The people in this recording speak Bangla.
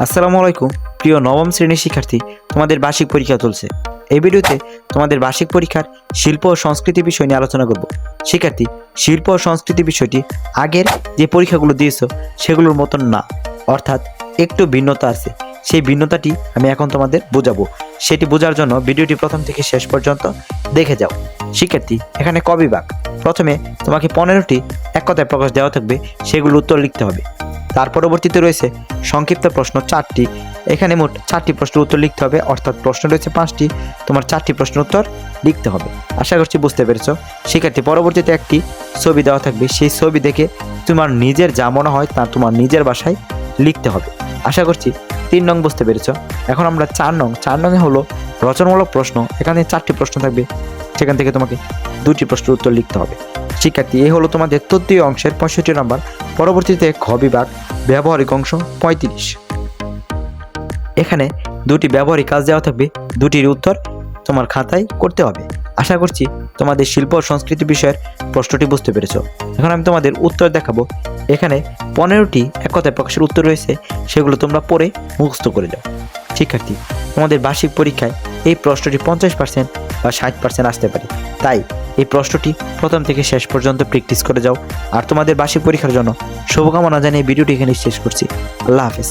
আসসালামু আলাইকুম প্রিয় নবম শ্রেণীর শিক্ষার্থী, তোমাদের বার্ষিক পরীক্ষা চলছে। এই ভিডিওতে তোমাদের বার্ষিক পরীক্ষার শিল্প ও সংস্কৃতি বিষয় নিয়ে আলোচনা করব। শিক্ষার্থী, শিল্প ও সংস্কৃতি বিষয়টি আগের যে পরীক্ষাগুলো দিয়েছো সেগুলোর মতন না, অর্থাৎ একটু ভিন্নতা আছে। সেই ভিন্নতাটি আমি এখন তোমাদের বোঝাবো। সেটি বোঝার জন্য ভিডিওটি প্রথম থেকে শেষ পর্যন্ত দেখে যাও। শিক্ষার্থী, এখানে ক বিভাগ। প্রথমে তোমাকে 15টি এক কথায় প্রকাশ দেওয়া থাকবে, সেগুলো উত্তর লিখতে হবে। তার পরবর্তীতে রয়েছে সংক্ষিপ্ত প্রশ্ন 4টি। এখানে মোট 4টি প্রশ্নের উত্তর লিখতে হবে, অর্থাৎ প্রশ্ন রয়েছে 5টি, তোমার 4টি প্রশ্নের উত্তর লিখতে হবে। আশা করছি বুঝতে পেরেছো। শিক্ষার্থী, পরবর্তীতে একটি ছবি দেওয়া থাকবে, সেই ছবি দেখে তোমার নিজের যা মনে হয় তা তোমার নিজের ভাষায় লিখতে হবে। আশা করছি 3 নং বুঝতে পেরেছো। এখন আমরা 4 নং। 4 নং হলো রচনামূলক প্রশ্ন। এখানে 4টি প্রশ্ন থাকবে, সেখান থেকে তোমাকে 2টি প্রশ্নের উত্তর লিখতে হবে। শিক্ষার্থী, এই হলো তোমাদের তৃতীয় অংশের 65 নম্বর। পরবর্তীতে খ বিভাগ, ব্যবহারিক অংশ 35। এখানে 2টি ব্যবহারিক কাজ দেওয়া থাকবে, 2টির উত্তর তোমার খাতায় করতে হবে। আশা করছি তোমাদের শিল্প ও সংস্কৃতি বিষয়ের প্রশ্নটি বুঝতে পেরেছো। এখন আমি তোমাদের উত্তর দেখাবো। এখানে 15টি এক কথায় প্রকাশের উত্তর রয়েছে, সেগুলো তোমরা পড়ে মুখস্থ করে যাও। শিক্ষার্থী, তোমাদের বার্ষিক পরীক্ষায় এই প্রশ্নটি 50% বা 60% আসতে পারে, তাই এই প্রশ্নটি প্রথম থেকে শেষ পর্যন্ত প্র্যাকটিস করে যাও। আর তোমাদের বার্ষিক পরীক্ষার জন্য শুভকামনা জানিয়ে ভিডিওটি এখানে শেষ করছি। আল্লাহ হাফেজ।